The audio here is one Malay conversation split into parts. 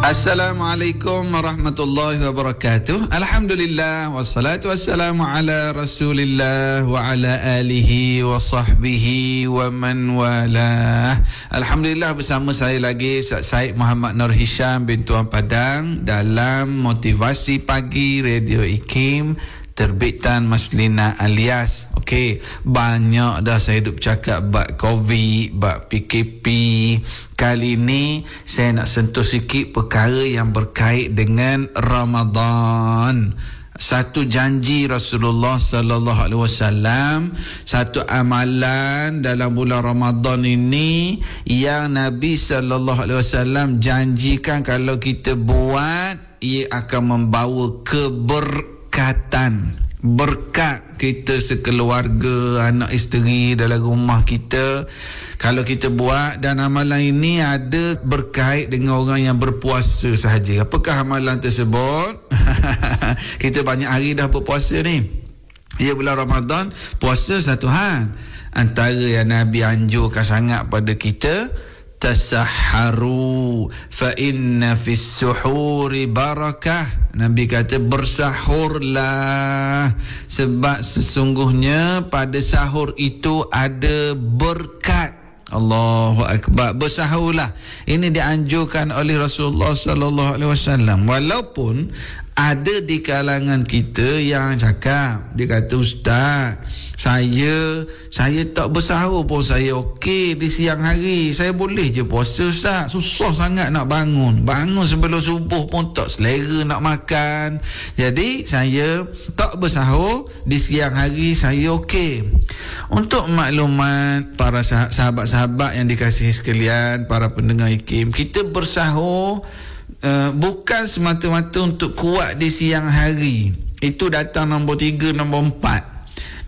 Assalamualaikum warahmatullahi wabarakatuh. Alhamdulillah wassalatu wassalamu ala Rasulillah wa ala alihi wa sahbihi wa man walah. Alhamdulillah, bersama saya lagi Ustaz Syed Muhammad Nur Hisham bin Tuan Padang dalam Motivasi Pagi Radio IKIM terbitan Maslina Alias. Okey, banyak dah saya duk cakap bab COVID, bab PKP. Kali ni saya nak sentuh sikit perkara yang berkait dengan Ramadan. Satu janji Rasulullah sallallahu alaihi wasallam, satu amalan dalam bulan Ramadan ini yang Nabi sallallahu alaihi wasallam janjikan kalau kita buat ia akan membawa keberkatan, berkat kita sekeluarga, anak isteri dalam rumah kita kalau kita buat. Dan amalan ini ada berkait dengan orang yang berpuasa sahaja. Apakah amalan tersebut? Kita banyak hari dah berpuasa ni. Ya, bulan Ramadan, puasa satu hal. Antara yang Nabi anjurkan sangat pada kita, tasahharu fa inna fis suhuri barakah. Nabi kata bersahurlah sebab sesungguhnya pada sahur itu ada berkat. Allahu akbar. Bersahurlah. Ini dianjurkan oleh Rasulullah sallallahu alaihi wasallam. Walaupun ada di kalangan kita yang cakap, dia kata, Ustaz, saya tak bersahur pun saya okey di siang hari. Saya boleh je puasa, Ustaz. Susah sangat nak bangun sebelum subuh pun tak selera nak makan. Jadi saya tak bersahur di siang hari, saya okey. Untuk maklumat para sahabat-sahabat yang dikasihi sekalian, para pendengar IKIM, kita bersahur bukan semata-mata untuk kuat di siang hari. Itu datang nombor 3, nombor 4.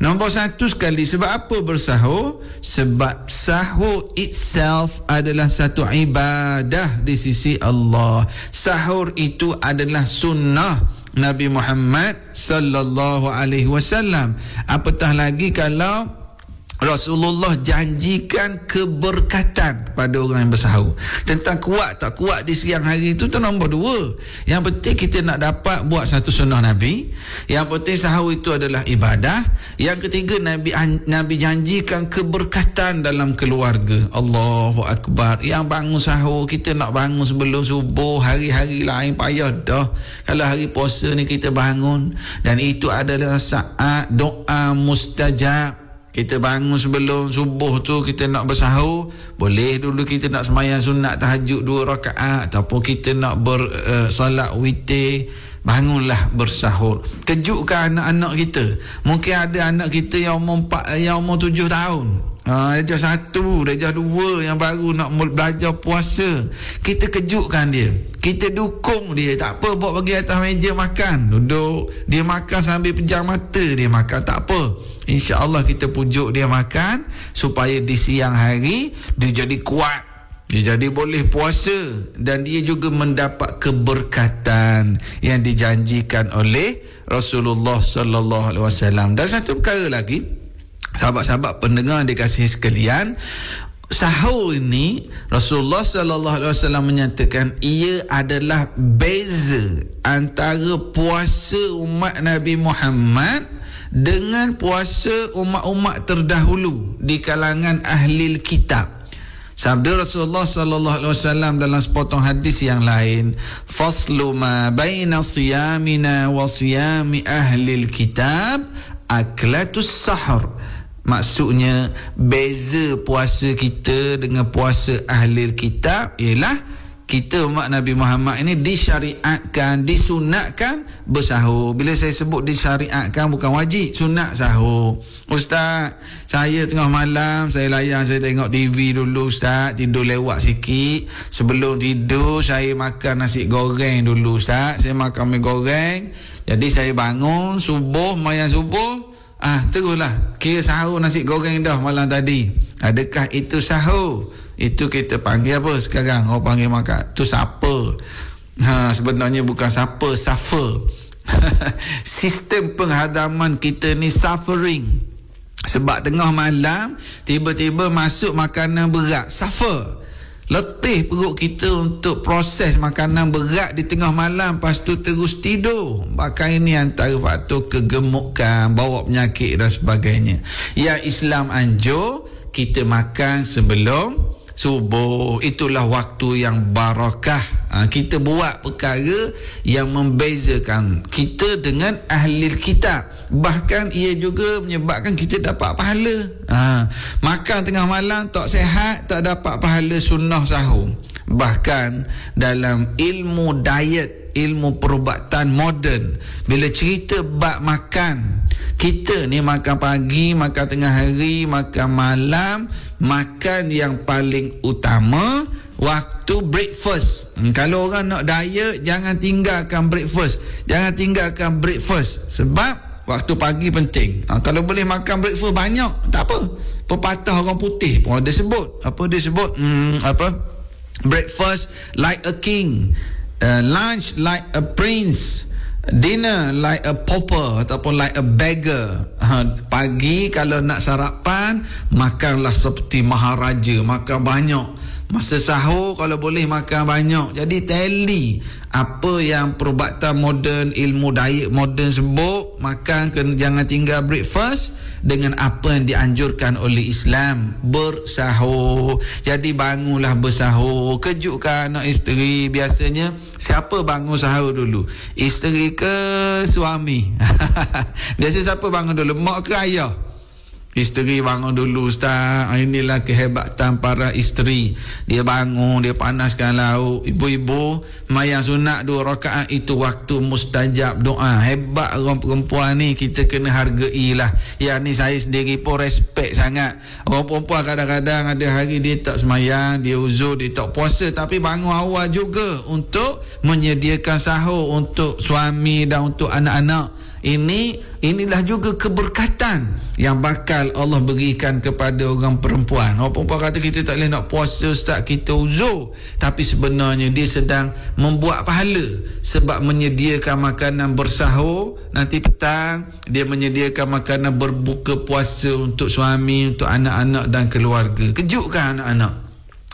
Nombor 1 sekali. Sebab apa bersahur? Sebab sahur itself adalah satu ibadah di sisi Allah. Sahur itu adalah sunnah Nabi Muhammad sallallahu alaihi wasallam. Apatah lagi kalau Rasulullah janjikan keberkatan kepada orang yang bersahur. Tentang kuat tak kuat di siang hari itu nombor 2. Yang penting kita nak dapat buat satu sunnah Nabi. Yang penting sahur itu adalah ibadah. Yang ketiga, Nabi janjikan keberkatan dalam keluarga. Allahu akbar. Yang bangun sahur, kita nak bangun sebelum subuh. Hari-hari lain payah dah. Kalau hari puasa ni kita bangun, dan itu adalah saat doa mustajab. Kita bangun sebelum subuh tu, kita nak bersahur, boleh dulu kita nak sembahyang sunat tahajud 2 rakaat, ataupun kita nak solat witir, bangunlah bersahur. Kejutkan anak-anak kita. Mungkin ada anak kita yang umur 7 tahun. Darjah 1, darjah 2 yang baru nak belajar puasa. Kita kejutkan dia, kita dukung dia. Tak apa, bawa pergi atas meja makan, duduk, dia makan sambil pejam mata dia makan, tak apa. InsyaAllah kita pujuk dia makan supaya di siang hari dia jadi kuat, dia jadi boleh puasa, dan dia juga mendapat keberkatan yang dijanjikan oleh Rasulullah sallallahu alaihi wasallam. Dan satu perkara lagi, sahabat-sahabat pendengar dikasihi sekalian, sahur ini Rasulullah sallallahu alaihi wasallam menyatakan ia adalah beza antara puasa umat Nabi Muhammad dengan puasa umat-umat terdahulu di kalangan ahli kitab. Sabda Rasulullah sallallahu alaihi wasallam dalam sepotong hadis yang lain, faslu ma baina siyamina wa siyami ahli kitab aklatus sahur. Maksudnya beza puasa kita dengan puasa ahli kitab ialah kita umat Nabi Muhammad ini disyariatkan, disunatkan bersahur. Bila saya sebut disyariatkan, bukan wajib, sunat sahur. Ustaz, saya tengah malam, saya layan, saya tengok TV dulu Ustaz, tidur lewat sikit. Sebelum tidur, saya makan nasi goreng dulu Ustaz. Saya makan mie goreng. Jadi saya bangun, subuh, mayang subuh, teruslah kira sahur nasi goreng dah malam tadi. Adakah itu sahur? Itu kita panggil apa sekarang? Orang panggil makan tu sapa. Sebenarnya bukan sapa, suffer. Sistem penghadaman kita ni suffering. Sebab tengah malam tiba-tiba masuk makanan berat, suffer. Letih perut kita untuk proses makanan berat di tengah malam, lepas tu terus tidur. Bahkan ini antara faktor kegemukan, bawa penyakit dan sebagainya. Ya, Islam anjur kita makan sebelum subuh. Itulah waktu yang barakah. Kita buat perkara yang membezakan kita dengan ahli kitab. Bahkan ia juga menyebabkan kita dapat pahala. Makan tengah malam tak sihat, tak dapat pahala sunnah sahur. Bahkan dalam ilmu diet, ilmu perubatan moden, bila cerita bab makan, kita ni makan pagi, makan tengah hari, makan malam, makan yang paling utama waktu breakfast. Kalau orang nak diet, jangan tinggalkan breakfast. Jangan tinggalkan breakfast sebab waktu pagi penting. Kalau boleh makan breakfast banyak, tak apa. Pepatah orang putih pun ada sebut. Apa dia sebut? Breakfast like a king, lunch like a prince, dinner like a pauper ataupun like a beggar. Pagi kalau nak sarapan, makanlah seperti maharaja, makan banyak. Masa sahur kalau boleh makan banyak. Jadi tally apa yang perubatan moden, ilmu diet moden sebut, makan jangan tinggal breakfast dengan apa yang dianjurkan oleh Islam, bersahur. Jadi bangunlah bersahur. Kejutkan anak isteri. Biasanya siapa bangun sahur dulu? Isteri ke suami? Biasa siapa bangun dulu? Mak ke ayah? Isteri bangun dulu, Ustaz. Inilah kehebatan para isteri. Dia bangun, dia panaskan lauk. Ibu-ibu mayang sunat 2 rakaat, itu waktu mustajab doa. Hebat orang perempuan ni, kita kena hargai lah. Ya, ni saya sendiri pun respect sangat. Orang perempuan kadang-kadang ada hari dia tak semayang, dia uzur, dia tak puasa, tapi bangun awal juga untuk menyediakan sahur untuk suami dan untuk anak-anak. Inilah juga keberkatan yang bakal Allah berikan kepada orang perempuan. Orang perempuan kata kita tak boleh nak puasa, Ustaz, kita uzur. Tapi sebenarnya dia sedang membuat pahala sebab menyediakan makanan bersahur. Nanti petang dia menyediakan makanan berbuka puasa untuk suami, untuk anak-anak dan keluarga. Kejutkan anak-anak.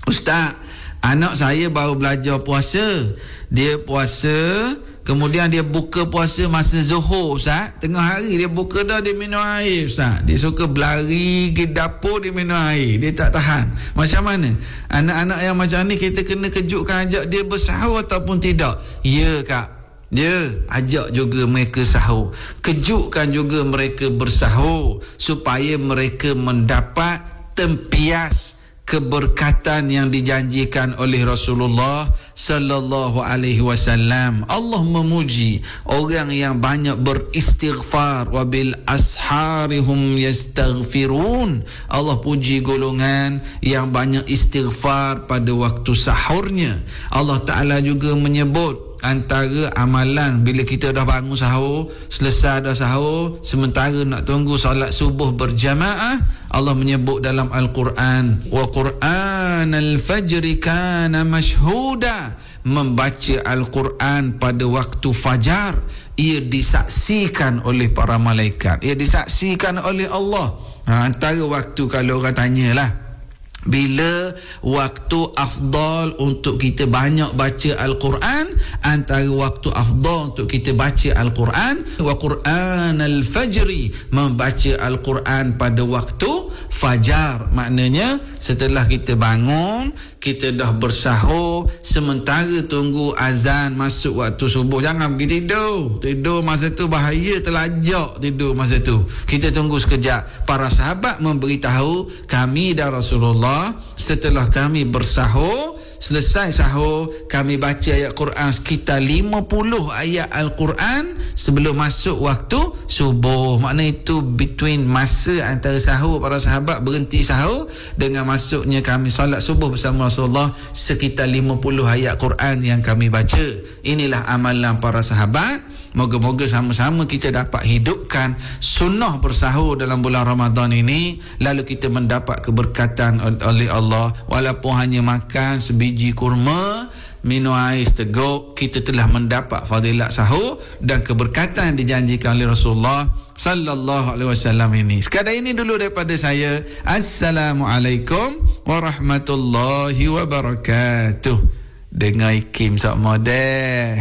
Ustaz, anak saya baru belajar puasa. Dia puasa, kemudian dia buka puasa masa zuhur, Ustaz. Tengah hari dia buka dah, dia minum air, Ustaz. Dia suka berlari ke dapur, dia minum air. Dia tak tahan. Macam mana? Anak-anak yang macam ni kita kena kejutkan, ajak dia bersahur ataupun tidak? Ya, Kak. Ya, ajak juga mereka sahur. Kejutkan juga mereka bersahur supaya mereka mendapat tempias keberkatan yang dijanjikan oleh Rasulullah sallallahu alaihi wasallam. Allah memuji orang yang banyak beristighfar, wabil asharihum yastaghfirun. Allah puji golongan yang banyak istighfar pada waktu sahurnya. Allah Ta'ala juga menyebut antara amalan bila kita dah bangun sahur, selesai dah sahur, sementara nak tunggu solat subuh berjamaah, Allah menyebut dalam Al-Quran, wa Qur'anal fajri kana mashhuda. Membaca Al-Quran pada waktu fajar, ia disaksikan oleh para malaikat, ia disaksikan oleh Allah. Antara waktu, kalau orang tanyalah, bila waktu afdal untuk kita banyak baca Al-Quran, antara waktu afdal untuk kita baca Al-Quran, wa Qur'anal fajri, membaca Al-Quran pada waktu fajar. Maknanya setelah kita bangun, kita dah bersahur, sementara tunggu azan masuk waktu subuh. Jangan pergi tidur masa tu, bahaya, terlajak tidur masa tu. Kita tunggu sekejap. Para sahabat memberitahu kami dan Rasulullah, setelah kami bersahur, selesai sahur, kami baca ayat Quran sekitar 50 ayat Al-Quran sebelum masuk waktu subuh. Makna itu between masa antara sahur para sahabat berhenti sahur dengan masuknya kami salat subuh bersama Rasulullah, sekitar 50 ayat Quran yang kami baca. Inilah amalan para sahabat. Moga-moga sama-sama kita dapat hidupkan sunnah bersahur dalam bulan Ramadan ini, lalu kita mendapat keberkatan oleh Allah. Walaupun hanya makan sebiji kurma, minum air seteguk, kita telah mendapat fadilat sahur dan keberkatan yang dijanjikan oleh Rasulullah sallallahu alaihi wasallam ini. Sekadar ini dulu daripada saya. Assalamualaikum warahmatullahi wabarakatuh. Dengar ikim sok model.